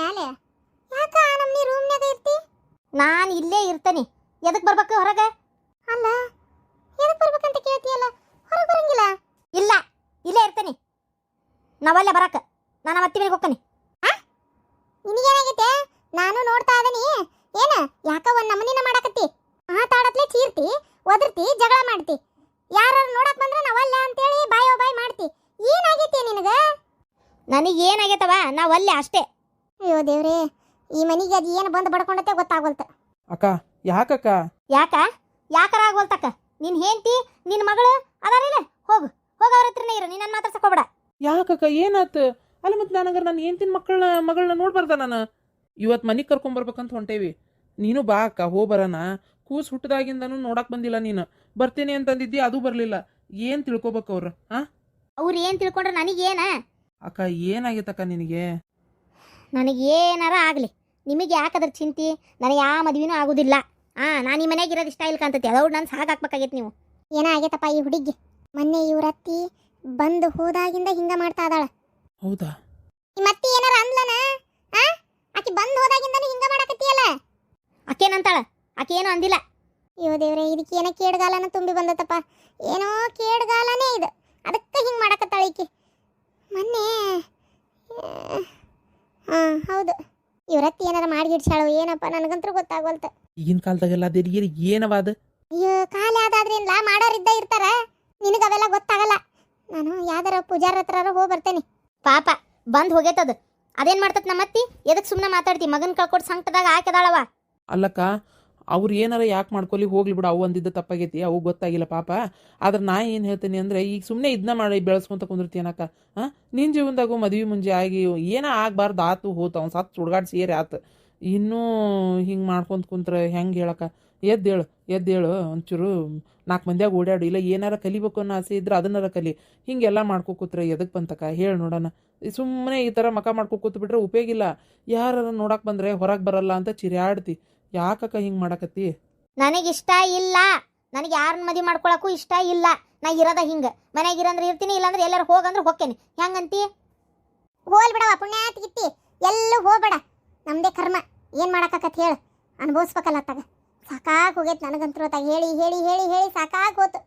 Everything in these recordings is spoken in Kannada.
ಮೇಲೆ ಯಾಕ ನಮ್ಮನಿ ರೂಮ್ನಾಗ ಇರ್ತಿ? ನಾನು ಇಲ್ಲೇ ಇರ್ತೇನೆ. ಎದಕ್ಕೆ ಬರ್ಬೇಕು ಹೊರಗೆ? ಅಲ್ಲ ಎದಕ್ಕೆ ಬರ್ಬೇಕಂತ ಕೇಳ್ತೀಯಲ್ಲ, ಹೊರಗೆ ಬರಂಗಿಲ್ಲ? ಇಲ್ಲ, ಇಲ್ಲೇ ಇರ್ತೇನೆ. ನಾವಲ್ಲೇ ಬರಕ್ಕೆ ನಾನು ಮತ್ತೆ ಮನೆಗೆ ಹೋಗ್ತೇನೆ. ನಿನಗೇನಾಗೈತೆ? ನಾನು ನೋಡ್ತಾ ಇದೀನಿ. ಏನ ಯಾಕ ಒಂದ್ ನಮನಿನ ಮಾಡಕತ್ತಿ? ಮಾತಾಡತ್ಲೆ ಚೀರ್ತಿ, ಒದರ್ತಿ, ಜಗಳ ಮಾಡ್ತಿ. ಯಾರು ನೋಡಕ್ ಬಂದ್ರೆ ನಾವಲ್ಲ ಅಂತೇಳಿ ಬಾಯೋ ಬಾಯ್ ಮಾಡ್ತಿ. ಏನಾಗೈತಿ ನಿನಗ? ನನಗೆ ಏನಾಗೈತವ, ನಾವಲ್ಲೇ ಅಷ್ಟೇ. ಅಯ್ಯೋ ದೇವ್ರೇ, ಈ ಮನಿಗೆ ಅದು ಏನು ಬಂದು ಬಡ್ಕೊಂಡತ್ತೆ ಗೊತ್ತಾಗೋಲ್ತ. ಅಕ್ಕ ಯಾಕಕ್ಕ? ಯಾಕಾರ ಆಗೋಲ್ತಕ್ಕ? ನಿನ್ ಹೆಂಡತಿ ನಿನ್ನ ಮಗಳು ಅದಾರಿಲ್ಲ, ಹೋಗು ಅವ್ರ ಹತ್ರನೇ ಇರು. ನೀನು ನನ್ನ ಮಾತಾಡ್ಸಕ್ ಹೋಗ್ಬೇಡ. ಯಾಕಕ್ಕ ಏನಾತು? ಅಲ್ಲ ಮತ್ತೆ ನನಗರ ನಾನು ಹೆಂಡತಿನ ಮಗಳನ್ನ ನೋಡ್ಬಾರ್ದ? ನಾನು ಇವತ್ತು ಮನೆಗೆ ಕರ್ಕೊಂಬರ್ಬೇಕಂತ ಹೊಂಟೇವಿ. ನೀನು ಬಾ ಅಕ್ಕ, ಹೋಗ್ಬರೋಣ. ಕೂಸು ಹುಟ್ಟದಾಗಿಂದನೂ ನೋಡಕ್ ಬಂದಿಲ್ಲ. ನೀನು ಬರ್ತೀನಿ ಅಂತಂದಿದ್ದಿ, ಅದು ಬರಲಿಲ್ಲ. ಏನು ತಿಳ್ಕೊಬೇಕು ಅವ್ರು? ಅವ್ರು ಏನು ತಿಳ್ಕೊಂಡ್ರೆ ನನಗೇನ? ಅಕ್ಕ ಏನಾಗೈತಕ್ಕ ನಿನಗೆ? ನನಗೇನಾರ ಆಗಲಿ, ನಿಮಗೆ ಯಾಕದ್ರ ಚಿಂತೆ? ನನಗೆ ಯಾವ ಮದುವೆನೂ ಆಗೋದಿಲ್ಲ. ನಾನು ಈ ಮನೆಯಾಗ ಇರೋದು ಇಷ್ಟ ಇಲ್ಲ ಕಾಣ್ತೈತಿ. ಅದವ್ರು ನಾನು ಸಾಕಾಕ್ಬೇಕಾಗೈತೆ. ನೀವು ಏನಾಗೈತಪ್ಪ ಈ ಹುಡುಗಿ? ಮೊನ್ನೆ ಇವ್ರತ್ತಿ ಬಂದು ಹೋದಾಗಿಂದ ಹಿಂಗ ಮಾಡ್ತಾ ಇದಾಳ. ಹೌದಾ? ಮತ್ತೆ ಏನಾರ ಅಂದ್ಲನ? ಆಕಿ ಬಂದು ಹೋದಾಗಿಂದನೂ ಹಿಂಗ ಮಾಡಕತ್ತೀಯಲ್ಲ. ಆಕೇನಂತಾಳ? ಆಕೆ ಏನು ಅಂದಿಲ್ಲ. ಅಯ್ಯೋ ದೇವ್ರೆ, ಇದಕ್ಕೆ ಏನೋ ಕೇಡ್ಗಾಲನ ತುಂಬಿ ಬಂದತ್ತಪ್ಪ. ಏನೋ ಕೇಡ್ಗಾಲನೇ ಇದು, ಅದಕ್ಕೆ ಹಿಂಗೆ ಮಾಡಕತ್ತಾಳ ಈಕಿ. ಮೊನ್ನೆ ಹೌದು, ಇವ್ರತ್ತಿ ಏನಾರ ಮಾಡಿಗಿಡ್ಸಾಳು ಏನಪ್ಪ, ನನಗಂತೂ ಗೊತ್ತಾಗೋಲ್ತ. ಈಗಿನ ಕಾಲದಾಗೆಲ್ಲ ಅದೇರಿ ಏನವಾದ? ಅಯ್ಯೋ, ಖಾಲಿ ಆದಾದ್ರೇನ್ಲ, ಮಾಡೋರಿದ್ದ ಇರ್ತಾರ. ನಿನಗೆ ಅವೆಲ್ಲ ಗೊತ್ತಾಗಲ್ಲ. ನಾನು ಯಾವ್ದಾರ ಪೂಜಾರ ಹತ್ರ ಹೋಗಿ ಬರ್ತೇನೆ. ಪಾಪ ಬಂದು ಹೋಗೈತದ, ಅದೇನು ಮಾಡ್ತತ್ ನಮ್ಮತ್ತಿ? ಎದಕ್ಕೆ ಸುಮ್ಮನೆ ಮಾತಾಡ್ತಿ? ಮಗನ ಕಳ್ಕೊಟ್ಟು ಸಂಕಟದಾಗ ಹಾಕಿದಾಳವ. ಅಲ್ಲಕ್ಕ, ಅವ್ರು ಏನಾರ ಯಾಕೆ ಮಾಡ್ಕೊಲಿ, ಹೋಗ್ಲಿ ಬಿಡು. ಅವು ಅಂದಿದ್ದ ತಪ್ಪಾಗೈತಿ, ಅವು ಗೊತ್ತಾಗಿಲ್ಲ ಪಾಪ. ಆದ್ರೆ ನಾ ಏನು ಹೇಳ್ತೀನಿ ಅಂದರೆ, ಈಗ ಸುಮ್ಮನೆ ಇದನ್ನ ಮಾಡಿ ಬೆಳೆಸ್ಕೊಂತ ಕುಂದಿರ್ತೀನಕ್ಕ. ನಿನ್ನ ಜೀವನದಾಗೂ ಮದುವೆ ಮುಂಜೆ ಆಗಿ ಏನೋ ಆಗಬಾರ್ದು ಆತು ಹೋತು, ಅವ್ನು ಸತ್ತು ಸುಡ್ಗಾಡ್ ಸೇರಿ ಆತು. ಇನ್ನೂ ಹಿಂಗೆ ಮಾಡ್ಕೊಂತ ಕುಂತ್ರೆ ಹೆಂಗೆ ಹೇಳಕ್ಕ? ಎದ್ದೇಳು ಒಂಚೂರು 4 ಮಂದಿಯಾಗ ಓಡಾಡು. ಇಲ್ಲ ಏನಾರ ಕಲಿಬೇಕು ಅನ್ನೋ ಆಸೆ ಇದ್ರೆ ಅದನ್ನಾರ ಕಲಿ. ಹಿಂಗೆಲ್ಲ ಮಾಡ್ಕೊ ಕೂತ್ರೆ ಎದಕ್ಕೆ ಬಂತಕ್ಕ? ಹೇಳಿ ನೋಡೋಣ. ಸುಮ್ಮನೆ ಈ ಥರ ಮಕ ಮಾಡ್ಕೊ ಕೂತ್ಬಿಟ್ರೆ ಉಪಯೋಗ ಇಲ್ಲ. ಯಾರು ನೋಡಕ್ಕೆ ಬಂದರೆ ಹೊರಗೆ ಬರಲ್ಲ ಅಂತ ಚಿರ್ಯಾಡ್ತಿ. ಯಾಕಕ್ಕ ಹಿಂಗೆ ಮಾಡಕತ್ತಿ? ನನಗಿಷ್ಟ ಇಲ್ಲ. ನನಗೆ ಯಾರನ್ನ ಮದುವೆ ಮಾಡ್ಕೊಳಕ್ಕೂ ಇಷ್ಟ ಇಲ್ಲ. ನಾ ಇರೋದ ಹಿಂಗೆ, ಮನೆಯಾಗ ಇರಂದ್ರೆ ಇರ್ತೀನಿ, ಇಲ್ಲಾಂದ್ರೆ ಎಲ್ಲರೂ ಹೋಗಂದ್ರೆ ಹೋಗ್ತೇನೆ. ಹೆಂಗಂತಿ? ಹೋಲ್ ಬಿಡವ ಪುಣ್ಯಾತ್ಗಿತ್ತಿ, ಎಲ್ಲೂ ಹೋಗ್ಬೇಡ. ನಮ್ದೇ ಕರ್ಮ, ಏನು ಮಾಡಕತ್ತ ಹೇಳು? ಅನುಭವಿಸ್ಬೇಕಲ್ಲ ತಗ. ಸಾಕಾಗಿ ಹೋಗೈತೆ ನನಗಂತೂ ತಾಗ. ಹೇಳಿ ಹೇಳಿ ಹೇಳಿ ಹೇಳಿ ಸಾಕಾಗಿ ಹೋತು.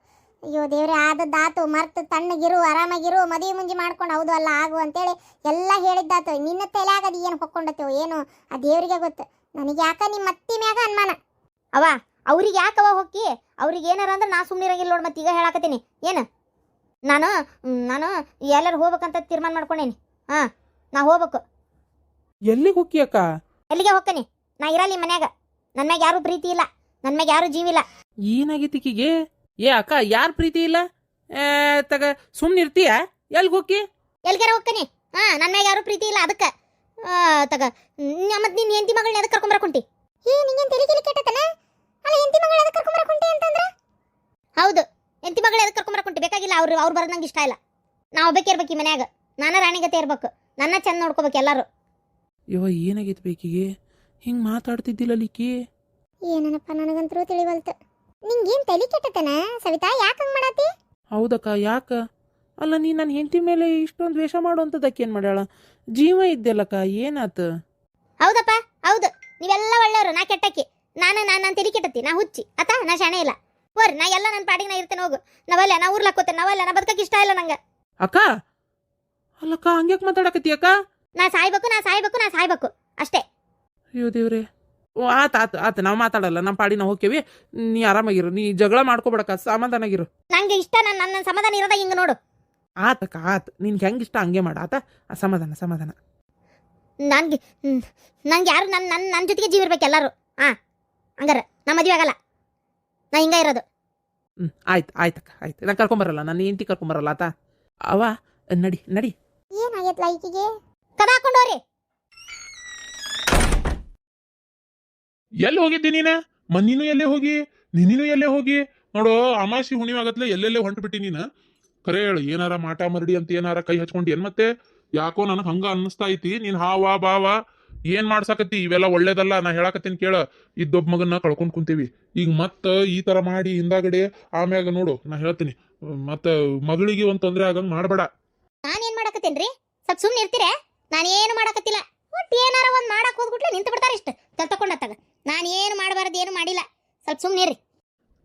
ಅಯ್ಯೋ ದೇವ್ರೆ, ಆದದ್ದಾತು, ಮರ್ತು ತಣ್ಣಗಿರು, ಆರಾಮಾಗಿರು, ಮದುವೆ ಮುಂಜಿ ಮಾಡ್ಕೊಂಡು ಹೌದು ಅಲ್ಲ ಆಗು ಅಂತೇಳಿ ಎಲ್ಲ ಹೇಳಿದ್ದಾತು. ನಿನ್ನ ತಲೆಯಾಗ ಅದು ಏನು ಹೊಕ್ಕೊಂಡತ್ತೇವು ಏನು ಆ ದೇವ್ರಿಗೆ ಗೊತ್ತು. ನನಗೆ ಯಾಕ ನಿಮ್ಮ ಅತ್ತಿ ಮ್ಯಾಗ ಅನುಮಾನ. ಅವ ಅವ್ರಿಗೆ ಯಾಕವ ಹೊಕ್ಕಿ? ಅವ್ರಿಗೆ ಏನಾರ ಅಂದ್ರೆ ನಾ ಸುಮ್ಮನೆ ಇರಂಗಿಲ್ಲ ನೋಡಿ. ಮತ್ತೆ ಈಗ ಹೇಳಾಕತ್ತೀನಿ ಏನು? ನಾನು ಎಲ್ಲರೂ ಹೋಗ್ಬೇಕಂತ ತೀರ್ಮಾನ ಮಾಡ್ಕೊಂಡೇನಿ. ನಾ ಹೋಗ್ಬೇಕು. ಎಲ್ಲಿಗೆ ಹೋಗಿ ಅಕ್ಕ? ಎಲ್ಲಿಗೆ ಹೋಗ್ತೇನೆ? ನಾ ಇರಲ್ಲ ಈ ಮನ್ಯಾಗ. ನನ್ನ ಮ್ಯಾಗ ಯಾರು ಪ್ರೀತಿ ಇಲ್ಲ, ನನ್ನ ಮ್ಯಾಗ ಯಾರು ಜೀವಿಲ್ಲ. ಏನಾಗೈತಿ ಈಕಿಗೆ? ಅಕ್ಕ, ಯಾರು ಪ್ರೀತಿ ಇಲ್ಲ ತಗ ಸುಮ್ಮನೆ ಇರ್ತೀಯ? ಎಲ್ಲಿಗೆ ಹೋಗಿ? ಎಲ್ಗಾರ ಹೋಗ್ತೇನೆ. ನನ್ನ ಮ್ಯಾಗ ಯಾರು ಪ್ರೀತಿ ಇಲ್ಲ, ಅದಕ್ಕೆ ತಗ. ಮತ್ತೆ ನಿನ್ನ ಹೆಂಡತಿ ಮಗಳನ್ನ ಎದಕ್ಕೆ ಕರ್ಕೊಂಬರಕೊಂಟಿ? ನಿಂಗೇನು ತಲೆ ಕೆಟ್ಟತನ? ಅಲ್ಲ, ಹೆಂಡತಿ ಮಗಳ ಎದಕ್ಕೆ ಕರ್ಕೊಂಬರಕೊಂಟಿ ಅಂತಂದ್ರೆ? ಹೌದು, ಹೆಂಡತಿ ಮಗಳು ಎದಕ್ಕೆ ಕರ್ಕೊಂಬರಕೊಂಟಿ? ಬೇಕಾಗಿಲ್ಲ. ಅವ್ರು ಬರೋದು ನಂಗೆ ಇಷ್ಟ ಇಲ್ಲ. ನಾ ಒಬ್ಬಕ್ಕೆ ಇರ್ಬೇಕು ಈ ಮನ್ಯಾಗ. ನಾನು ರಾಣಿಗತೆ ಇರ್ಬೇಕು. ನನ್ನ ಚಂದ ನೋಡ್ಕೋಬೇಕು ಎಲ್ಲರೂ. ಏನಾಗೈತಿ ಬೇಕಿಗೆ? ಹಿಂಗೆ ಮಾತಾಡ್ತಿದ್ದಿಲ್ಲ ಈಕಿ? ಏನನಪ್ಪ, ನನಗಂತರೂ ತಿಳಿವಲ್ತು. ನಿಂಗೇನು ತಲೆ ಕೆಟ್ಟತನ ಸವಿತಾ? ಯಾಕೆ ಹಂಗೆ ಮಾಡತ್ತಿ? ಹೌದಕ್ಕ, ಯಾಕ? ಅಲ್ಲ, ನೀ ನನ್ನ ಹೆಂಡತಿ ಮೇಲೆ ಇಷ್ಟೊಂದು ದ್ವೇಷ ಮಾಡುವಂಥದ್ದಕ್ಕೆ ಏನು ಮಾಡ್ಯಾಳ? ಜೀವ ಇದ್ದಲ್ಲಕ್ಕ, ಏನಾತು? ಹೌದಪ್ಪ, ಹೌದು. ನೀವೆಲ್ಲ ಒಳ್ಳೆಯವರು, ನಾ ಕೆಟ್ಟಕ್ಕಿ. ನಾನು ತಲೆ ಕೆಟ್ಟತಿ, ನಾ ಹುಚ್ಚಿ ಆತ, ನಾ ಶಾಣೆ ಇಲ್ಲ. ಹೋರಿ, ನಾ ಎಲ್ಲ ನನ್ನ ಪಾಡಿಗೆ ನಾ ಇರ್ತೇನೆ. ಹೋಗು. ನಾ ಊರ್ಲಾಕೋತೇನೆ. ನಾ ಬದುಕಕ್ಕೆ ಇಷ್ಟ ಇಲ್ಲ ನಂಗೆ. ಅಕ್ಕ, ಅಲ್ಲಕ್ಕ, ಹಂಗ್ಯಾಕೆ ಮಾತಾಡಕತ್ತಿ ಅಕ್ಕ? ನಾ ಸಾಯ್ಬೇಕು ಅಷ್ಟೇ. ಅಯ್ಯೋ ದೇವ್ರೆ. ಆತ ನಾವು ಮಾತಾಡಲ್ಲ, ನಮ್ಮ ಪಾಡಿ ನಾವು ಹೋಗ್ತೇವಿ. ನೀ ಆರಾಮಾಗಿರು, ನೀ ಜಗಳ ಮಾಡ್ಕೊಬೇಡಕ್ಕ, ಸಮಾಧಾನಾಗಿರು. ನಂಗೆ ಇಷ್ಟ, ನನ್ನ ಸಮಾಧಾನ ಇರೋದ ಹಿಂಗೆ ನೋಡು. ಆತಕ್ಕ, ನಿನ್ಗೆ ಹೆಂಗೆ ಇಷ್ಟ ಹಂಗೆ ಮಾಡ. ಆತ ಸಮಾಧಾನ. ನಂಗೆ ಯಾರು ನನ್ನ ಜೊತೆಗೆ ಜೀವ ಇರ್ಬೇಕು ಎಲ್ಲರೂ. ಹಂಗಾರ ನಾ ಮದುವೆ ಆಗಲ್ಲ. ನಾ ಹಿಂಗ ಇರೋದು. ಆಯ್ತಕ್ಕ, ಆಯ್ತು. ನಾನು ಕರ್ಕೊಂಬರಲ್ಲ, ನನ್ನ ಹೆಂಡತಿ ಕರ್ಕೊಂಬರಲ್ಲ ಆತ. ಅವ ನಡಿ. ಏನಾಗೈತ್ಲ ಈಕಿಗೆ? ಕದ ಹಾಕೊಂಡೋರಿ. ಎಲ್ಲಿ ಹೋಗಿದ್ದಿ ನೀನು? ಮನ್ನಿನೂ ಎಲ್ಲೇ ಹೋಗಿ, ನಿನ್ನಿನೂ ಎಲ್ಲೇ ಹೋಗಿ ನೋಡು. ಅಮಾಸಿ ಹುಣಿವೆ ಆಗತ್ಲೆ ಎಲ್ಲೆಲ್ಲೇ ಹೊಂಟು ಬಿಟ್ಟಿ ನೀನು. ಖರೆ ಹೇಳು, ಏನಾರ ಮಾಟ ಮರಡಿ ಅಂತ ಏನಾರ ಕೈ ಹಚ್ಕೊಂಡಿ ಏನ್? ಮತ್ತೆ ಯಾಕೋ ನನಗೆ ಹಂಗ ಅನ್ನಿಸ್ತಾ ಐತಿ. ನೀನ್ ಹಾವ ಬಾವ ಏನ್ ಮಾಡ್ಸಾಕತ್ತಿ? ಇವೆಲ್ಲ ಒಳ್ಳೇದಲ್ಲ. ನಾ ಹೇಳಾಕತ್ತೀನಿ ಕೇಳ. ಇದ್ದೊಬ್ಬ ಮಗನ್ನ ಕಳ್ಕೊಂಡ್ ಕುಂತೀವಿ. ಈಗ ಮತ್ತ ಈ ತರ ಮಾಡಿ ಹಿಂದಾಗಡೆ ಆಮ್ಯಾಗ ನೋಡು, ನಾ ಹೇಳ್ತೀನಿ, ಮತ್ತ ಮಗಳಿಗೆ ಒಂದ್ ತೊಂದರೆ ಆಗಂಗ್ ಮಾಡ್ಬೇಡ. ನಾನೇನ್ ಮಾಡಕತ್ತೇನ್ರಿ? ಸ್ವಲ್ಪ ಸುಮ್ಮನೆ ಇರ್ತೀರ? ನಾನೇನು ಮಾಡಕತ್ತಿಲ್ಲ. ಒಟ್ಟು ಏನಾರ ಒಂದು ಮಾಡಕ್ಕೆ ಹೋದ್ಬಿಟ್ಲೆ ನಿಂತು ಬಿಡ್ತಾರೆ ಇಷ್ಟು ತಗೊಂಡತ್ತಾಗ. ನಾನು ಏನು ಮಾಡಬಾರ್ದು ಏನು ಮಾಡಿಲ್ಲ, ಸ್ವಲ್ಪ ಸುಮ್ಮನೆ ರೀ.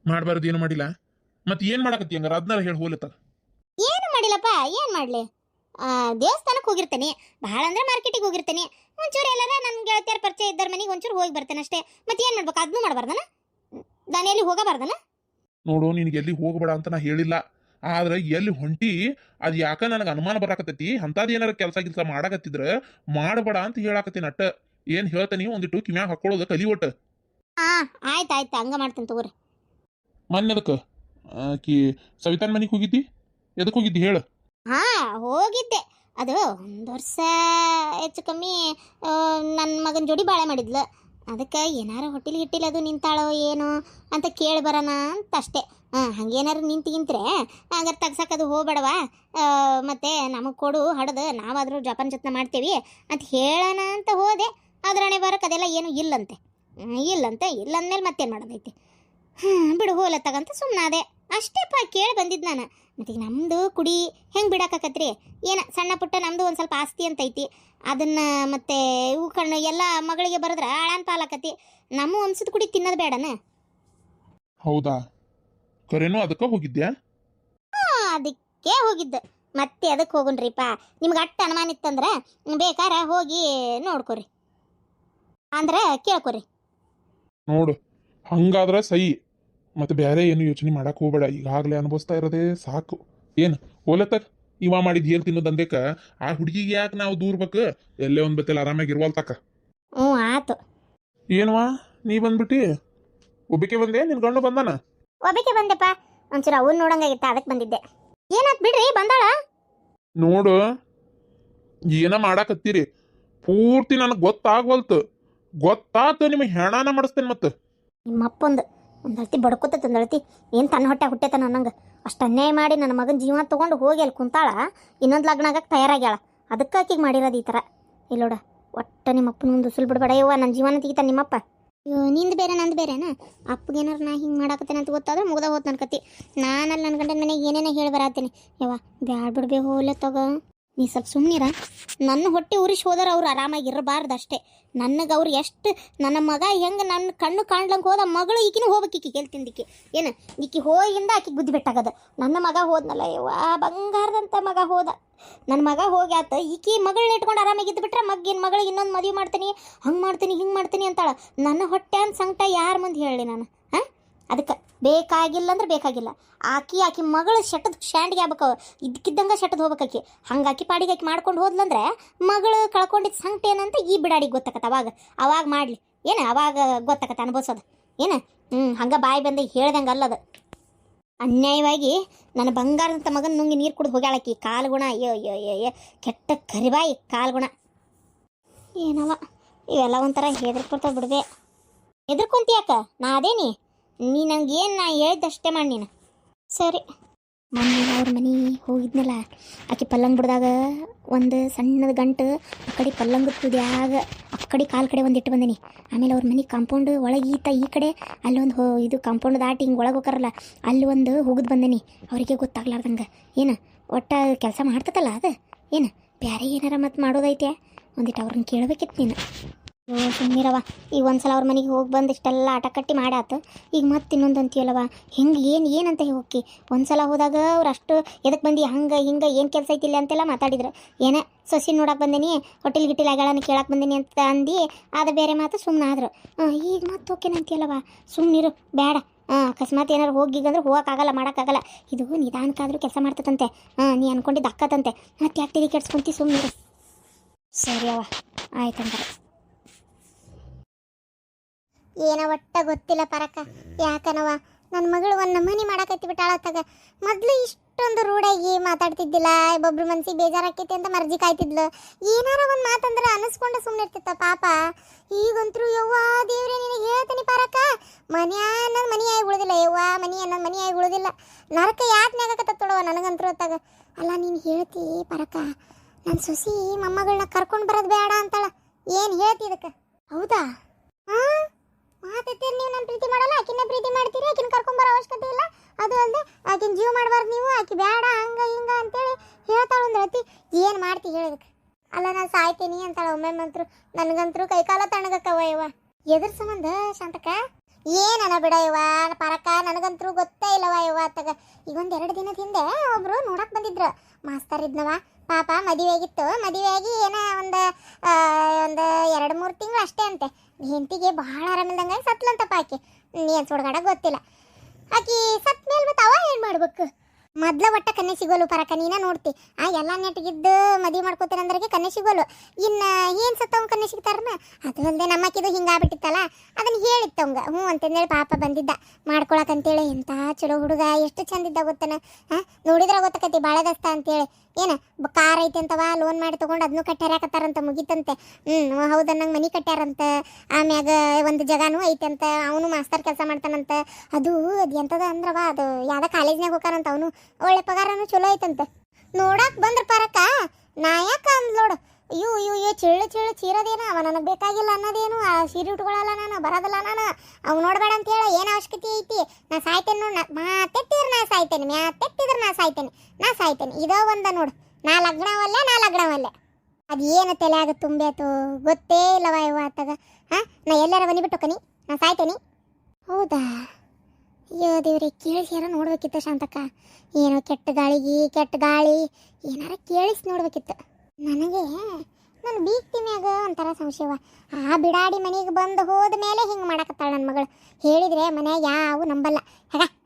ಮಾಡಬಾರ್ದು ಏನು ಮಾಡಿಲ್ಲ, ಮತ್ತೆ ಏನು ಮಾಡಕತ್ತಿ ಹಂಗಾರ ಅದನ್ನ ಹೇಳಿ ಹೋಲತ್ತ. ಏನು ಮಾಡಿಲ್ಲಪ್ಪ, ಏನು ಮಾಡಲಿ, ದೇವಸ್ಥಾನಕ್ಕೆ ಹೋಗಿರ್ತೇನೆ, ಭಾಳ ಅಂದ್ರೆ ಮಾರ್ಕೆಟಿಗೆ ಹೋಗಿರ್ತೇನೆ, ಒಂಚೂರು ಎಲ್ಲಾರ ನನ್ನ ಗೆಳತಿಯರ ಪರಿಚಯ ಇದ್ದರ ಮನೆಗೆ ಒಂಚೂರು ಹೋಗಿ ಬರ್ತೇನೆ ಅಷ್ಟೇ. ಮತ್ತೆ ಏನು ಮಾಡ್ಬೇಕು, ಅದನ್ನೂ ಮಾಡಬಾರ್ದನ, ನಾನು ಎಲ್ಲಿ ಹೋಗಬಾರ್ದನ? ನೋಡು, ನಿನಗೆ ಎಲ್ಲಿ ಹೋಗಬೇಡ ಅಂತ ನಾ ಹೇಳಿಲ್ಲ, ಆದ್ರೆ ಎಲ್ಲಿ ಹೊಂಟಿ ಅದು ಯಾಕ ನನಗೆ ಅನುಮಾನ ಬರಾಕತ್ತೈತಿ. ಅಂಥದ್ದು ಏನಾರ ಕೆಲಸ ಮಾಡಕತ್ತಿದ್ರೆ ಮಾಡಬೇಡ ಅಂತ ಹೇಳಾಕತ್ತೀನಿ ಅಟ್ಟ. ಏನು ಹೇಳ್ತಾನೆ ಒಂದಿಟ್ಟು ಕಿವ್ಯಾಗ ಹಾಕೊಳ್ಳೋದು ಕಲಿ ಒಟ್ಟು. ಆಯ್ತು ಹಂಗ ಮಾಡ್ತೀನಿ ತಗೋರಿ. ಮೊನ್ನೆ ಅದಕ್ಕೆ ಆಕಿ ಸವಿತಾನ್ ಮನೆಗೆ ಹೋಗಿದ್ದಿ, ಎದಕ್ಕೆ ಹೋಗಿದ್ದಿ ಹೇಳು. ಹೋಗಿದ್ದೆ, ಅದು 1 ವರ್ಷ ಹೆಚ್ಚು ಕಮ್ಮಿ ನನ್ನ ಮಗನ ಜೋಡಿ ಬಾಳೆ ಮಾಡಿದ್ಲು. ಅದಕ್ಕೆ ಏನಾರ ಹೊಟ್ಟಿಲ್ ಅದು ನಿಂತಾಳೋ ಏನೋ ಅಂತ ಕೇಳಿ ಬರೋಣ ಅಂತ ಅಷ್ಟೇ. ಹಂಗೇನಾರು ನಿಂತ್ರೆ ಹಂಗಾರೆ ತೆಗ್ಸಕ್ಕದು ಹೋಗ್ಬೇಡವಾ, ಮತ್ತು ನಮಗೆ ಕೊಡು ಹಡ್ದು ನಾವಾದರೂ ಜಪಾನ್ ಜೊತೆ ಮಾಡ್ತೇವೆ ಅಂತ ಹೇಳೋಣ ಅಂತ ಹೋದೆ. ಅದ್ರಣೆ ಬರೋಕೆ ಅದೆಲ್ಲ ಏನೂ ಇಲ್ಲಂತೆ. ಇಲ್ಲಂದ್ಮೇಲೆ ಮತ್ತೇನು ಮಾಡೋದೈತಿ, ಬಿಡು ಹೋಲ ತಗಂತ ಸುಮ್ಮನಾದೆ ಅಷ್ಟೇಪ್ಪ. ಕೇಳಿ ಬಂದಿದ್ದು ನಾನು. ಮತ್ತು ಈಗ ನಮ್ಮದು ಕುಡಿ ಹೆಂಗೆ ಬಿಡಾಕತ್ರಿ, ಏನು ಸಣ್ಣ ಪುಟ್ಟ ನಮ್ಮದು ಒಂದು ಸ್ವಲ್ಪ ಆಸ್ತಿ ಅಂತೈತಿ, ಅದನ್ನು ಮತ್ತೆ ಇವು ಕಣ್ಣು ಎಲ್ಲ ಮಗಳಿಗೆ ಬರೋದ್ರ ಆಳಾನ್ ಪಾಲಾಕತಿ. ನಮ್ಮ ವಂಶದ ಕುಡಿ ತಿನ್ನೋದು ಬೇಡನ? ಹೌದಾ, ಕರೆನೂ ಅದಕ್ಕೆ ಹೋಗಿದ್ಯಾ? ಅದಕ್ಕೆ ಹೋಗಿದ್ದು, ಮತ್ತೆ ಅದಕ್ಕೆ ಹೋಗುಣ್ರಿಪ್ಪ. ನಿಮ್ಗೆ ಅಟ್ಟ ಅನುಮಾನ ಇತ್ತಂದ್ರೆ ಬೇಕಾರ ಹೋಗಿ ನೋಡ್ಕೊರಿ, ಅಂದ್ರೆ ಕೇಳ್ಕೊರಿ. ನೋಡು, ಹಂಗಾದ್ರೆ ಸಹಿ, ಮತ್ತೆ ಬೇರೆ ಏನು ಯೋಚನೆ ಮಾಡಕ್ಕೆ ಹೋಗ್ಬೇಡ. ಈಗಾಗಲೇ ಅನುಭವಿಸ್ತಾ ಇರೋದೇ ಸಾಕು. ಏನು ಹೋಲತ್ತಕ್ ಇವ ಮಾಡಿದ್ ಏನ್ ತಿನ್ನೋದಂದೇಕ ಆ ಹುಡುಗಿಗೆ ಯಾಕೆ ನಾವು ದೂರ್ಬೇಕು, ಎಲ್ಲೇ ಒಂದು ಬತ್ತಲ್ಲಿ ಆರಾಮಾಗಿ ಇರುವಲ್ತಕ್ಕ. ಆತು. ಏನವಾ ನೀ ಬಂದ್ಬಿಟ್ಟಿ, ಒಬ್ಬಕ್ಕೆ ಬಂದೆ, ನಿನ್ ಗಂಡು ಬಂದಾನ? ಒಬ್ಬಕ್ಕೆ ಬಂದೆಪ್ಪ, ಒಂಚೂರು ಅವ್ನು ನೋಡಂಗಾಗಿತ್ತ, ಅದಕ್ಕೆ ಬಂದಿದ್ದೆ. ಏನಾತ್ ಬಿಡ್ರಿ, ಬಂದಾಳ. ನೋಡು, ಏನ ಮಾಡಾಕತ್ತೀರಿ ಪೂರ್ತಿ ನನಗೆ ಗೊತ್ತಾಗ್ವಲ್ತು. ಗೊತ್ತಾತು ನಿಮಗೆ ಹೆಣಾನ ಮಾಡಿಸ್ತೇನೆ. ಮತ್ತೆ ನಿಮ್ಮಪ್ಪಂದು ಒಂದಳ್ತಿ ಬಡ್ಕೋತ ಒಂದಳ್ತಿ ಏನು ತನ್ನ ಹೊಟ್ಟೆ ಹುಟ್ಟೆತನ ಅನ್ನಂಗೆ ಅಷ್ಟು ಅನ್ಯಾಯ ಮಾಡಿ ನನ್ನ ಮಗನ ಜೀವ ತೊಗೊಂಡು ಹೋಗಿ ಅಲ್ಲಿ ಕುಂತಾಳ. ಇನ್ನೊಂದು ಲಗ್ನ ಆಗಕ್ಕೆ ತಯಾರಾಗ್ಯಾಳ, ಅದಕ್ಕೆ ಆಕಿಗೆ ಮಾಡಿರೋದು ಈ ಥರ. ಇಲ್ಲೋಡ, ಒಟ್ಟು ನಿಮ್ಮಪ್ಪನ ಒಂದು ಉಸುಲ್ ಬಿಡ್ಬೇಡ ಯವ್ವ, ನನ್ನ ಜೀವನ ತೆಗಿತಾನೆ ನಿಮ್ಮಪ್ಪ. ನಿಂದು ಬೇರೆ ನಂದು ಬೇರೆನಾ? ಅಪ್ಪಗೇನಾರು ನಾ ಹಿಂಗೆ ಮಾಡಾಕತ್ತೇನೆ ಅಂತ ಗೊತ್ತಾದ್ರೆ ಮುಗ್ದ ಹೋತ್ ನನ್ನ ಕತಿ. ನಾನಲ್ಲಿ ನನ್ನ ಗಂಡನ ಮನೆಗೆ ಏನೇನೋ ಹೇಳಿ ಬರತ್ತೀನಿ. ಯವ್ವ ಬ್ಯಾಡ ಬಿಡ್ಬೇ ಹೋಲೆ ತಗೋ, ನೀ ಸ್ವಲ್ಪ ಸುಮ್ಮನಿರ. ನನ್ನ ಹೊಟ್ಟೆ ಉರಿಸಿ ಹೋದ್ರೆ ಅವ್ರು ಆರಾಮಾಗಿರಬಾರ್ದು ಅಷ್ಟೇ. ನನಗೆ ಅವ್ರು ಎಷ್ಟು ನನ್ನ ಮಗ ಹೆಂಗೆ ನನ್ನ ಕಣ್ಣು ಕಾಣ್ಲಂಗೆ ಹೋದ, ಮಗಳು ಈಕಿನೂ ಹೋಗ್ಬೇಕು. ಈಕಿ ಕೇಳ್ತಿಂದಿಕ್ಕಿ ಏನು ಈಕಿ ಹೋಗಿಂದ ಆಕಿಗೆ ಬುದ್ಧಿ ಬೆಟ್ಟಾಗದ. ನನ್ನ ಮಗ ಹೋದ್ನಲ್ಲ ಯವ್ವ, ಬಂಗಾರದಂಥ ಮಗ ಹೋದ. ನನ್ನ ಮಗ ಹೋಗ್ಯಾತ, ಈಕಿ ಮಗಳನ್ನ ಇಟ್ಕೊಂಡು ಆರಾಮಾಗಿದ್ದು ಬಿಟ್ರೆ ಮಗಳಿಗೆ ಇನ್ನೊಂದು ಮದುವೆ ಮಾಡ್ತೀನಿ, ಹಂಗೆ ಮಾಡ್ತೀನಿ ಹಿಂಗೆ ಮಾಡ್ತೀನಿ ಅಂತಾಳ. ನನ್ನ ಹೊಟ್ಟೆ ಅಂತ ಸಂಕಟ ಯಾರ ಮುಂದೆ ಹೇಳಿ ನಾನು? ಅದಕ್ಕೆ ಬೇಕಾಗಿಲ್ಲ ಅಂದ್ರೆ ಬೇಕಾಗಿಲ್ಲ. ಆಕಿ ಮಗಳು ಶೆಟ್ಟದ ಶಾಂಡಿಗೆ ಆಗ್ಬೇಕು, ಇದಕ್ಕಿದ್ದಂಗೆ ಶೆಟ್ಟದ ಹೋಗ್ಬೇಕಾಕಿ. ಹಂಗೆ ಆಕಿ ಪಾಡಿಗೆ ಆಕಿ ಮಾಡ್ಕೊಂಡು ಹೋದ್ಲಂದ್ರೆ ಮಗಳು ಕಳ್ಕೊಂಡಿದ್ದು ಸಂಕಟ ಏನಂತ ಈ ಬಿಡಾಡಿಗೆ ಗೊತ್ತಾಕತ್ತ. ಅವಾಗ ಮಾಡಲಿ ಏನು, ಅವಾಗ ಗೊತ್ತಾಕತ್ತ ಅನುಭವಿಸೋದು ಏನು. ಹಂಗೆ ಬಾಯಿ ಬಂದು ಹೇಳ್ದಂಗೆ ಅಲ್ಲದು. ಅನ್ಯಾಯವಾಗಿ ನನ್ನ ಬಂಗಾರದಂಥ ಮಗನ ನುಂಗಿ ನೀರು ಕುಡಿದು ಹೋಗ್ಯಾಳಕಿ. ಕಾಲ್ಗುಣ ಅಯ್ಯೋ ಕೆಟ್ಟ ಕರಿಬಾಯಿ ಕಾಲ್ಗುಣ. ಏನವ ಇವೆಲ್ಲ ಒಂಥರ ಹೆದರ್ಕೊಳ್ತಾವ ಬಿಡ್ಬೇ. ಹೆದರ್ಕೊಂತೀಯಾಕ? ನಾ ಅದೇನಿ, ನೀ ನಂಗೇನು ನಾ ಹೇಳಿದ್ದಷ್ಟೇ ಮಾಡಿ ನೀನು. ಸರಿ, ಮೊನ್ನೆ ಅವ್ರ ಮನೆ ಹೋಗಿದ್ನಲ್ಲ, ಆಕೆ ಪಲ್ಲಂಗ್ ಬಿಡ್ದಾಗ ಒಂದು ಸಣ್ಣದ ಗಂಟು ಆ ಕಡೆ ಪಲ್ಲಂಗ ತುದಿಯಾಗ ಆ ಕಡೆ ಕಾಲು ಕಡೆ ಒಂದು ಇಟ್ಟು ಬಂದೀನಿ. ಆಮೇಲೆ ಅವ್ರ ಮನೆ ಕಾಂಪೌಂಡ್ ಒಳಗೆ ಈ ಕಡೆ ಅಲ್ಲೊಂದು ಇದು ಕಾಂಪೌಂಡ್ ದಾಟಿ ಹಿಂಗೆ ಒಳಗೆ ಹೋಗಾರಲ್ಲ, ಅಲ್ಲಿ ಒಂದು ಹೋಗಿದ್ ಬಂದೀನಿ. ಅವರಿಗೆ ಗೊತ್ತಾಗ್ಲಾರ್ದಂಗೆ. ಏನು ಒಟ್ಟ ಕೆಲಸ ಮಾಡ್ತದಲ್ಲ ಅದು, ಏನು ಬೇರೆ ಏನಾರ ಮತ್ತೆ ಮಾಡೋದೈತೆ ಒಂದಿಟ್ಟು ಅವ್ರನ್ನ ಕೇಳಬೇಕಿತ್ತು ನೀನು. ಸುಮ್ಮನಿರವ, ಈಗ ಒಂದ್ಸಲ ಅವ್ರ ಮನೆಗೆ ಹೋಗಿ ಬಂದು ಇಷ್ಟೆಲ್ಲ ಆಟ ಕಟ್ಟಿ ಮಾಡ್ಯಾತು. ಈಗ ಮತ್ತೆ ಇನ್ನೊಂದು ಅಂತೀವಲ್ಲವ, ಹಿಂಗೆ ಏನಂತ ಹೋಗಿ ಒಂದ್ಸಲ ಹೋದಾಗ ಅವ್ರು ಅಷ್ಟು ಎದಕ್ಕೆ ಬಂದು ಹಂಗೆ ಹಿಂಗೆ ಏನು ಕೆಲಸ ಐತಿಲ್ಲ ಅಂತೆಲ್ಲ ಮಾತಾಡಿದ್ರು. ಏನೇ ಸೊಸಿ ನೋಡಕ್ಕೆ ಬಂದೀನಿ, ಹೋಟೆಲ್ ಗಿಟ್ಟಿಲ್ ಆಗಳನ್ನ ಕೇಳಕ್ಕೆ ಬಂದೀನಿ ಅಂತ ಅಂದು ಅದು ಬೇರೆ ಮಾತು ಸುಮ್ಮನಾದ್ರು. ಈಗ ಮತ್ತೆ ಓಕೆನಂತೀಯಲ್ಲವ, ಸುಮ್ಮನಿರು ಬೇಡ. ಅಕಸ್ಮಾತ್ ಏನಾರು ಹೋಗಿಗಂದ್ರೆ ಹೋಗೋಕ್ಕಾಗಲ್ಲ, ಮಾಡೋಕ್ಕಾಗಲ್ಲ. ಇದು ನಿಧಾನಕ್ಕಾದ್ರೂ ಕೆಲಸ ಮಾಡ್ತದಂತೆ. ನೀ ಅನ್ಕೊಂಡಿದ್ದು ಅಕ್ಕತ್ತಂತೆ, ಮತ್ತೆ ಯಾಕೆ ತಿಳಿ ಕೆಡ್ಸ್ಕೊಂತಿ, ಸುಮ್ಮನಿರು. ಸರಿ ಅವ, ಆಯ್ತಂದ್ರೆ. ಏನೋ ಒಟ್ಟ ಗೊತ್ತಿಲ್ಲ ಪರಕ, ಯಾಕನವ ನನ್ನ ಮಗಳು ಒಂದು ನಮೂನಿ ಮಾಡಾಕತ್ತಿ ಬಿಟ್ಟಾಳತ್ತಾಗ. ಮೊದಲು ಇಷ್ಟೊಂದು ರೂಢಾಗಿ ಮಾತಾಡ್ತಿದ್ದಿಲ್ಲ, ಒಬ್ಬೊಬ್ರು ಮನ್ಸಿಗೆ ಬೇಜಾರಾಕೈತಿ ಅಂತ ಮರ್ಜಿ ಕಾಯ್ತಿದ್ಲು. ಏನಾರ ಒಂದು ಮಾತಂದ್ರೆ ಅನಿಸ್ಕೊಂಡು ಸುಮ್ಮನೆ ಇರ್ತಿತ್ತ ಪಾಪ. ಈಗಂತರೂ ಯವ್ವ ದೇವ್ರೆ ನಿನಗೆ ಹೇಳ್ತೀನಿ ಪರಕ, ಮನೆ ಅನ್ನೋದು ಮನೆಯಾಗಿ ಉಳಿದಿಲ್ಲ ಯವ್ವ, ಮನೆ ಅನ್ನೋದು ಮನೆಯಾಗಿ ಉಳಿದಿಲ್ಲ. ನರಕ ಯಾಕೆ ನಾಗಕತ್ತ ತೊಡವ ನನಗಂತರೂ ಹೊತ್ತಾಗ. ಅಲ್ಲ ನೀನು ಹೇಳ್ತಿ ಪರಕ, ನನ್ನ ಸೊಸಿ ಮೊಮ್ಮಗಳನ್ನ ಕರ್ಕೊಂಡು ಬರೋದು ಬೇಡ ಅಂತಾಳ. ಏನು ಹೇಳ್ತಿ ಇದಕ್ಕೆ? ಹೌದಾ? ಮಾತಾಡ್ತೀರಿ ನೀವು, ನನ್ನ ಪ್ರೀತಿ ಮಾಡಲ್ಲ, ಆಕಿನ ಪ್ರೀತಿ ಮಾಡ್ತೀರಿ, ಆಕಿನ ಕರ್ಕೊಂಬರೋ ಅವಶ್ಯಕತೆ ಇಲ್ಲ. ಅದು ಅಲ್ಲದೆ ಆಕಿನ ಜೀವ ಮಾಡಬಾರ್ದು ನೀವು, ಆಕಿ ಬೇಡ ಹಂಗೆ ಹಿಂಗೆ ಅಂತೇಳಿ ಹೇಳ್ತಾಳೆ ಒಂದು ರತಿ. ಏನು ಮಾಡ್ತಿ ಹೇಳೋದಕ್ಕೆ? ಅಲ್ಲ ನಾ ಸಾಯ್ತೀನಿ ಅಂತಾಳ ಒಮ್ಮೆ ಮಂತ್ರು. ನನಗಂತರೂ ಕೈಕಾಲ ತಣ್ಣಗಕ್ಕವ ಯವ್ವ. ಎದ್ರ ಸಂಬಂಧ ಶಾಂತಕ್ಕ? ಏನನ ಬಿಡ ಯವ್ವ ಪರಕ, ನನಗಂತರೂ ಗೊತ್ತೇ ಇಲ್ಲವ ಯವ್ವ ಅತ್ತಾಗ. ಈಗ ಒಂದು 2 ದಿನದ ಹಿಂದೆ ಒಬ್ರು ನೋಡಕ್ ಬಂದಿದ್ರು, ಮಾಸ್ತರ್ ಇದ್ನವ. ಪಾಪ ಮದುವೆ ಆಗಿತ್ತು, ಮದುವೆ ಆಗಿ ಏನೋ ಒಂದು 2-3 ತಿಂಗಳು ಅಷ್ಟೇ ಅಂತೆ. ಹೆಂಡತಿಗೆ ಭಾಳ ಆರಾಮಿಲ್ದಂಗಾಗಿ ಸತ್ಲಂತಪ್ಪ ಆಕೆ. ಏನು ಸುಡ್ಗಾಡ ಗೊತ್ತಿಲ್ಲ. ಆಕಿ ಸತ್ ಮೇಲೆ ಮತ್ತೆ ಅವ ಏನು ಮಾಡ್ಬೇಕು? ಮೊದ್ಲ ಒಟ್ಟ ಕನ್ನೆ ಸಿಗೋಲು ಪರಕ, ನೀನ ನೋಡ್ತಿ. ಎಲ್ಲ ನೆಟ್ಟಿಗಿದ್ದು ಮದುವೆ ಮಾಡ್ಕೋತೇನಂದ್ರಿಗೆ ಕನ್ನೆ ಸಿಗೋಲು. ಇನ್ನು ಏನು ಸತ್ತವ್ ಕನ್ನೆ ಸಿಗ್ತಾರನ? ಅದು ಅಲ್ಲದೆ ನಮ್ಮಕ್ಕಿದು ಹಿಂಗಾಗ್ಬಿಟ್ಟಿತ್ತಲ್ಲ, ಅದನ್ನ ಹೇಳಿತ್ತವಂಗ. ಹ್ಞೂ ಅಂತಂದೇಳಿ ಪಾಪ ಬಂದಿದ್ದ ಮಾಡ್ಕೊಳಕಂತೇಳಿ. ಎಂಥ ಚಲೋ ಹುಡುಗ, ಎಷ್ಟು ಚಂದಿದ್ದ ಗೊತ್ತನ. ನೋಡಿದ್ರೆ ಗೊತ್ತಕತಿ ಬಾಳೆದಸ್ತ ಅಂತೇಳಿ. ಏನು ಕಾರ್ ಐತೆ ಅಂತವ, ಲೋನ್ ಮಾಡಿ ತೊಗೊಂಡು ಅದನ್ನು ಕಟ್ಟಾರ್ಯಾಕತ್ತಾರಂತ, ಮುಗಿತಂತೆ. ಹೌದನ್ನಂಗೆ ಮನೆ ಕಟ್ಟ್ಯಾರಂತ. ಆಮ್ಯಾಗ ಒಂದು ಜಗಾನೂ ಐತೆ ಅಂತ. ಅವನು ಮಾಸ್ತರ್ ಕೆಲಸ ಮಾಡ್ತಾನಂತ. ಅದು ಎಂಥದ ಅಂದ್ರವ, ಅದು ಯಾವ್ದೋ ಕಾಲೇಜ್ನಾಗ ಹೋಗಾರಂತ. ಅವನು ಒಳ್ಳೆ ಪಗಾರನು ಚಲೋ ಐತಂತ. ನೋಡಕ್ ಬಂದ್ರ ಪರಕ ನಾಯಕ ಅಂದ್ಲೋಡು. ಅಯ್ಯೋ ಚಿಳ್ಳು ಚೀರದೇನ ಅವ ನನಗೆ ಬೇಕಾಗಿಲ್ಲ ಅನ್ನೋದೇನು. ಆ ಸೀರೆ ಉಟ್ಕೊಳ್ಳಲ್ಲ ನಾನು, ಬರೋದಿಲ್ಲ ನಾನು. ಅವ್ ನೋಡ್ಬೇಡ ಅಂತ ಹೇಳ ಏನು ಅವಶ್ಯಕತೆ ಐತಿ? ನಾ ಸಾಯ್ತೇನೆ ನೋಡು. ಮಾತೆತ್ತಿದ್ರೆ ನಾ ಸಾಯ್ತೇನೆ, ಮ್ಯಾತೆತ್ತಿದ್ರೆ ನಾ ಸಾಯ್ತೇನೆ. ಇದೋ ಒಂದ ನೋಡು, ನಾ ಲಗ್ನವಲ್ಲೇ. ಅದು ಏನು ತಲೆಯಾಗ ತುಂಬ್ಯಾತು ಗೊತ್ತೇ ಇಲ್ಲವ ಇವ ಆತಾಗ. ನಾ ಎಲ್ಲಾರ ಮನಿ ಬಿಟ್ಟೋಕನಿ, ನಾ ಸಾಯ್ತೇನಿ. ಹೌದಾ? ಅಯ್ಯೋ ದೇವ್ರಿ, ಕೇಳಿಸ್ಯಾರ ನೋಡ್ಬೇಕಿತ್ತು ಶಾಂತಕ್ಕ. ಏನೋ ಕೆಟ್ಟ ಗಾಳಿ ಏನಾರ ಕೇಳಿಸಿ ನೋಡ್ಬೇಕಿತ್ತು. ನನಗೆ ನನ್ನ ಬೀಗ್ತಿ ಮ್ಯಾಗ ಒಂಥರ ಸಂಶಯವ. ಆ ಬಿಡಾಡಿ ಮನೆಗೆ ಬಂದು ಹೋದ ಮೇಲೆ ಹಿಂಗೆ ಮಾಡಕತ್ತಾಳ ನನ್ನ ಮಗಳು. ಹೇಳಿದರೆ ಮನ್ಯಾಗ ಯಾವ ನಂಬಲ್ಲ.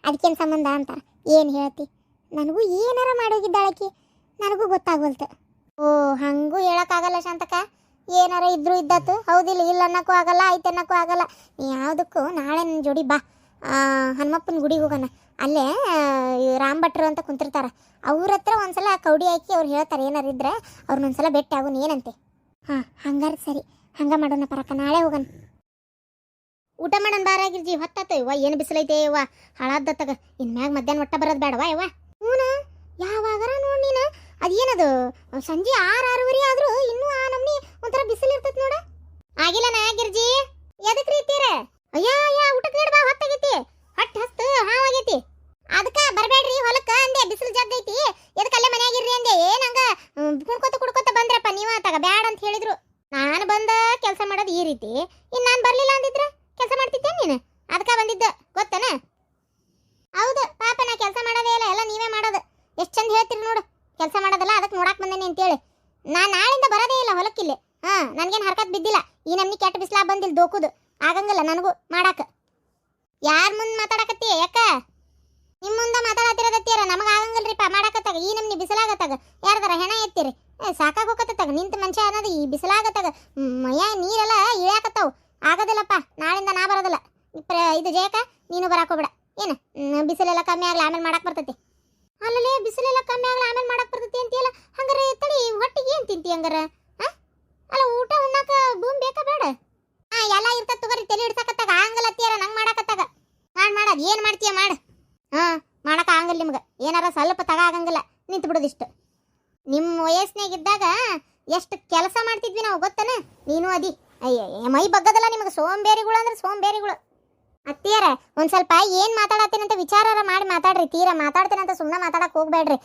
ಅದಕ್ಕೇನು ಸಂಬಂಧ ಅಂತಾರೆ. ಏನು ಹೇಳ್ತಿ? ನನಗೂ ಏನಾರ ಮಾಡೋಗಿದ್ದಾಳಕಿ, ನನಗೂ ಗೊತ್ತಾಗೋಲ್ತು. ಓ ಹಂಗೂ ಹೇಳೋಕ್ಕಾಗಲ್ಲ ಶಾಂತಕ್ಕ. ಏನಾರ ಇದ್ರೂ ಇದ್ದತ್ತು, ಹೌದಿಲ್ಲ, ಇಲ್ಲ ಅನ್ನೋಕ್ಕೂ ಆಗಲ್ಲ, ಐತೆ ಅನ್ನೋಕ್ಕೂ ಆಗಲ್ಲ. ನೀ ಯಾವುದಕ್ಕೂ ನಾಳೆ ನನ್ನ ಜೋಡಿ ಬಾ, ಹನುಮಪ್ಪನ ಗುಡಿಗೆ ಹೋಗೋಣ. ಅಲ್ಲೇ ರಾಮ್ ಭಟ್ರು ಅಂತ ಕುಂತಿರ್ತಾರ, ಅವ್ರ ಹತ್ರ ಒಂದ್ಸಲ ಕೌಡಿ ಹಾಕಿ ಅವ್ರು ಹೇಳ್ತಾರೆ. ಏನಾರು ಇದ್ರೆ ಅವ್ರನ್ನೊಂದ್ಸಲ ಭೇಟಿ ಆಗೋಣ, ಏನಂತೆ? ಹಂಗಾರೆ ಸರಿ, ಹಂಗ ಮಾಡೋಣ ಪರಕ್ಕ, ನಾಳೆ ಹೋಗೋಣ. ಊಟ ಮಾಡೋಣ ಬಾರಾಗಿರ್ಜಿ, ಹೊತ್ತಾತ ಇವ್ವ. ಏನು ಬಿಸಿಲೈತೆ ಇವ್ವ, ಹಾಳಾದ್ದತ್ತಾಗ. ಇನ್ಮ್ಯಾಗ ಮಧ್ಯಾಹ್ನ ಒಟ್ಟ ಬರೋದು ಬೇಡವಾ ಇವ್ವ? ಹ್ಞೂನ, ಯಾವಾಗಾರ ನೋಡಿ ನೀನು. ಅದೇನದು ಸಂಜೆ 6-6:30 ಆದ್ರೂ ಇನ್ನೂ ಆ ನಮ್ನಿ ಒಂಥರ ಬಿಸಿಲು ಇರ್ತೈತಿ ನೋಡ. ಆಗಿಲ್ಲನ ಗಿರ್ಜಿ? ಎದಕ್ಕೆ ರೀತೀರ? ಅಯ್ಯ ಊಟಕ್ಕೆ ನೀಡ ಬಾ, ಹೊತ್ತಾಗೈತಿ. ಹೊಟ್ಟೆ ಹಸ್ತು ಹಾವಾಗೈತಿ. ಅದಕ್ಕೆ ಬರಬೇಡ್ರಿ ಹೊಲಕ್ಕೆ ಅಂದೆ, ಬಿಸಿಲು ಜಗ್ಗೈತಿ. ಎದಕ್ಕೆ ಅಲ್ಲೇ ಮನ್ಯಾಗಿರ್ರಿ ಅಂದೆ. ಏನಂಗ ಕುಡ್ಕೋತ ಬಂದ್ರಪ್ಪ ನೀವು ಆತಾಗ, ಬ್ಯಾಡ ಅಂತ ಹೇಳಿದ್ರು. ನಾನು ಬಂದ ಕೆಲಸ ಮಾಡೋದು ಈ ರೀತಿ. ಇನ್ನು ನಾನು ಬರಲಿಲ್ಲ ಅಂದಿದ್ರೆ ಕೆಲಸ ಮಾಡ್ತಿದ್ದೆ ನೀನು. ಅದಕ್ಕೆ ಬಂದಿದ್ದ ಗೊತ್ತನ? ಹೌದು ಪಾಪ, ನಾ ಕೆಲಸ ಮಾಡೋದೇ ಇಲ್ಲ, ಎಲ್ಲ ನೀವೇ ಮಾಡೋದು. ಎಷ್ಟು ಚಂದ ಹೇಳ್ತೀರಿ ನೋಡು, ಕೆಲಸ ಮಾಡೋದಲ್ಲ. ಅದಕ್ಕೆ ನೋಡಕ್ಕೆ ಬಂದೇನೆ ಅಂತೇಳಿ. ನಾನು ನಾಳಿಂದ ಬರೋದೇ ಇಲ್ಲ ಹೊಲಕ್ಕಿಲ್ಲಿ. ನನಗೇನು ಹರ್ಕತ್ ಬಿದ್ದಿಲ್ಲ. ಈ ನಮ್ನಿ ಕೆಟ್ಟ ಬಿಸಿಲಾಗ ಬಂದಿಲ್ಲ ದೋಕುದು. ಆಗಂಗಿಲ್ಲ ನನಗೂ ಮಾಡಕ್ಕೆ. ಯಾರ ಮುಂದೆ ಮಾತಾಡಕತ್ತಿ? ಯಾಕ ನಿಮ್ಮ ಮುಂದೆ ಮಾತಾಡತ್ತಿರೋದತ್ತೀರ? ನಮಗೆ ಆಗಂಗಿಲ್ರಿಪ್ಪ ಮಾಡಕತ್ತಾಗ. ಈ ನಮ್ನಿ ಬಿಸಿಲಾಗತ್ತಾಗ ಯಾರ್ದಾರ ಹೆಣ ಎತ್ತೀರಿ? ಸಾಕಾಗಿ ಹೋಗತ್ತಾಗ ನಿಂತ ಮನುಷ್ಯ ಅನ್ನೋದು. ಈ ಬಿಸಿಲಾಗತ್ತಾಗ ಮೈಯ ನೀರೆಲ್ಲ ಇಳ್ಯಾಕತ್ತಾವು. ಆಗೋದಿಲ್ಲಪ್ಪ, ನಾಳಿಂದ ನಾ ಬರೋದಿಲ್ಲ. ಇದು ಜಯಕ ನೀನು ಬರಾಕೋಬೇಡ. ಏನು ಬಿಸಿಲೆಲ್ಲ ಕಮ್ಮಿ ಆಗಲಿ, ಆಮೇಲೆ ಮಾಡಕ್ಕೆ ಬರ್ತೈತಿ. ಅಲ್ಲೇ ಬಿಸಿಲೆಲ್ಲ ಕಮ್ಮಿ ಆಗಲಿ, ಆಮೇಲೆ ಮಾಡಕ್ಕೆ ಬರ್ತೈತಿ ಅಂತೀಯಲ್ಲ. ಹಂಗಾರೆ ತಡಿ, ಹೊಟ್ಟಿಗೆ ಏನು ತಿಂತಿ ಹಂಗಾರ? ಅಲ್ಲ ಊಟ ಉಣ್ಣಾಕ ಭೂಮಿ ಬೇಕಾ ಬೇಡ? ಎಲ್ಲ ಇರ್ತದ ತಗೋರಿ, ತಲೆ ಹಿಡ್ಸಕತ್ತಾಗ ಆಗಂಗಲ್ಲತ್ತೀರ ನಂಗೆ ಮಾಡಕತ್ತಾಗ. ಮಾಡೋದು ಏನು ಮಾಡ್ತೀಯ ಮಾಡು. ಮಾಡಕ್ಕೆ ಆಗಂಗಿಲ್ಲ ನಿಮ್ಗೆ. ಏನಾರ ಸ್ವಲ್ಪ ತಗ ಆಗಂಗಿಲ್ಲ, ನಿಂತು ಬಿಡೋದಿಷ್ಟು. ನಿಮ್ಮ ವಯಸ್ಸಿನಾಗಿದ್ದಾಗ ಎಷ್ಟು ಕೆಲಸ ಮಾಡ್ತಿದ್ವಿ ನಾವು ಗೊತ್ತನ? ನೀನು ಅದಿ. ಅಯ್ಯ ಮೈ ಬಗ್ಗದಲ್ಲ ನಿಮಗೆ. ಸೋಂಬೇರಿಗಳು ಅಂದ್ರೆ ಸೋಂಬೇರಿಗಳು. ಅತ್ತಿಯರ ಒಂದು ಸ್ವಲ್ಪ ಏನು ಮಾತಾಡತ್ತೇನಂತ ವಿಚಾರ ಮಾಡಿ ಮಾತಾಡ್ರಿ. ತೀರಾ ಮಾತಾಡ್ತೇನಂತ ಸುಮ್ಮನೆ ಮಾತಾಡಕ್ಕೆ ಹೋಗ್ಬೇಡ್ರಿ.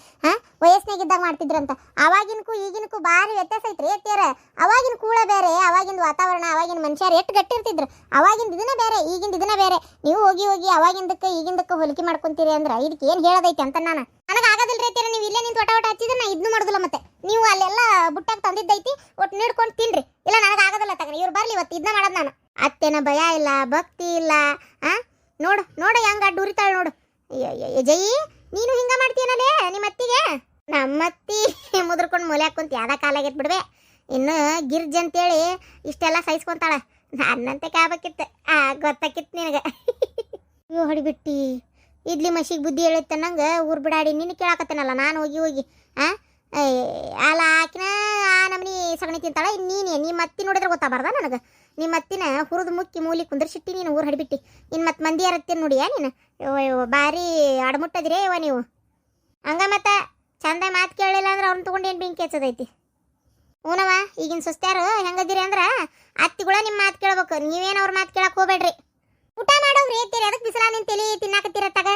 ವಯಸ್ಸಿನಾಗಿದ್ದಾಗ ಮಾಡ್ತಿದ್ರಂತ. ಅವಾಗಿನಕ್ಕೂ ಈಗಿನಕ್ಕೂ ಭಾರಿ ವ್ಯತ್ಯಾಸ ಐತ್ರಿ ಅತ್ತಿಯರ. ಅವಾಗಿನ ಕೂಳ ಬೇರೆ, ಅವಾಗಿನ ವಾತಾವರಣ, ಅವಾಗಿನ ಮನುಷ್ಯರು ಎಷ್ಟು ಗಟ್ಟಿರ್ತಿದ್ರು. ಅವಾಗಿಂದ ಇದನ್ನ ಬೇರೆ, ಈಗಿಂದ ಇದನ್ನ ಬೇರೆ. ನೀವು ಹೋಗಿ ಅವಾಗಿಂದಕ್ಕೆ ಈಗಿಂದಕ್ಕೆ ಹೋಲಿಕೆ ಮಾಡ್ಕೊಂತೀರಿ ಅಂದ್ರೆ ಇದಕ್ಕೆ ಏನು ಹೇಳೋದೈತೆ ಅಂತ ನನಗೆ ಆಗೋದಿಲ್ಲ ರೀ. ನೀವು ಇಲ್ಲೇ ನಿಂತು ಒಟ ಹಚ್ಚಿದ್ರೆ ನಾ ಇದನ್ನು ಮಾಡೋದಿಲ್ಲ. ಮತ್ತೆ ನೀವು ಅಲ್ಲೆಲ್ಲ ಬುಟ್ಟಾಗ ತಂದಿದ್ದೈತಿ, ಒಟ್ಟು ನೀಡ್ಕೊಂಡು ತಿನ್ರಿ. ಇಲ್ಲ ನನಗೆ ಆಗೋದಿಲ್ಲ ತಗ್ರಿ. ಇವ್ರು ಬರ್ಲಿ, ಇವತ್ತು ಇದನ್ನ ಮಾಡೋದು ನಾನು. ಅತ್ತೆನ ಭಯ ಇಲ್ಲ, ಭಕ್ತಿ ಇಲ್ಲ. ನೋಡು ಹೆಂಗ ಅಡ್ಡು ಉರಿತಾಳೆ ನೋಡು. ಜಯಿ, ನೀನು ಹಿಂಗ ಮಾಡ್ತೀನಲ್ಲೇ ನಿಮ್ಮ ಅತ್ತಿಗೆ? ನಮ್ಮತ್ತಿ ಮುದ್ರಕೊಂಡು ಮೂಲೆ ಹಾಕೊಂತ ಯಾವ್ದ ಕಾಲಾಗೈತ್ ಬಿಡ್ವೆ. ಇನ್ನು ಗಿರ್ಜ್ ಅಂತೇಳಿ ಇಷ್ಟೆಲ್ಲ ಸಹಿಸ್ಕೊಂತಾಳ. ನನ್ನಂತೆ ಕಾಬೇಕಿತ್ತು, ಗೊತ್ತಾಕಿತ್ತು ನಿನಗೆ. ಇವು ಹೊಡಿಬಿಟ್ಟಿ ಇಡ್ಲಿ ಮಸಿಗೆ ಬುದ್ಧಿ ಹೇಳಿತ್ತ ನಂಗೆ. ಊರು ಬಿಡಾಡಿ ನಿನ್ನ ಕೇಳಾಕತ್ತೇನಲ್ಲ ನಾನು ಹೋಗಿ ಅಲ್ಲ ಆಕಿನ ಆ ನಮ್ಮನಿ ಸಗಣಿ ತಿಂತಾಳ. ನಿಮ್ಮ ಅತ್ತಿ ನೋಡಿದ್ರೆ ಗೊತ್ತಾಗಬಾರ್ದ ನನಗೆ? ನಿಮ್ಮ ಅತ್ತಿನ ಹುರಿದು ಮುಕ್ಕಿ ಮೂಲಿ ಕುಂದ್ರಿಸಿಟ್ಟಿ ನೀನು ಊರು ಹಡಿಬಿಟ್ಟು. ಇನ್ನು ಮತ್ತೆ ಮಂದಿ ಯಾರತ್ತೀನಿ ನೋಡಿಯಾ ನೀನು? ಭಾರಿ ಅಡಮುಟ್ಟದಿರೇ ಇವ ನೀವು. ಹಂಗ ಮತ್ತೆ ಚಂದ ಮಾತು ಕೇಳಲಿಲ್ಲ ಅಂದ್ರೆ ಅವ್ರನ್ನ ತೊಗೊಂಡು ಏನು ಬೆಂಕಿ ಹಚ್ಚೋದೈತಿ? ಹೂನವ, ಈಗಿನ ಸುಸ್ತ್ಯಾರು ಹೆಂಗದಿರಿ ಅಂದ್ರೆ ಅತ್ತಿಗಳ ನಿಮ್ಮ ಮಾತು ಕೇಳ್ಬೇಕು. ನೀವೇನು ಅವ್ರ ಮಾತು ಕೇಳಕ್ಕೆ ಹೋಗ್ಬೇಡ್ರಿ. ಊಟ ಮಾಡೋವ್ರಿ ಐತಿರಿ, ಅದಕ್ಕೆ ಬಿಸಿಲಾಗ ನಿನ್ನ ತಲೆ ತಿನ್ನಾಕತ್ತೀರತ್ತಾಗ.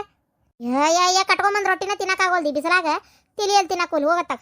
ಕಟ್ಕೊಂಬಂದು ರೊಟ್ಟಿನ ತಿನ್ನಕ್ಕಾಗೋಲ್ದಿ ಬಿಸಿಲಾಗ. ತಲೆಯಲ್ಲಿ ತಿನ್ನಕ್ಕೋಲಿ ಹೋಗತ್ತಾಗ.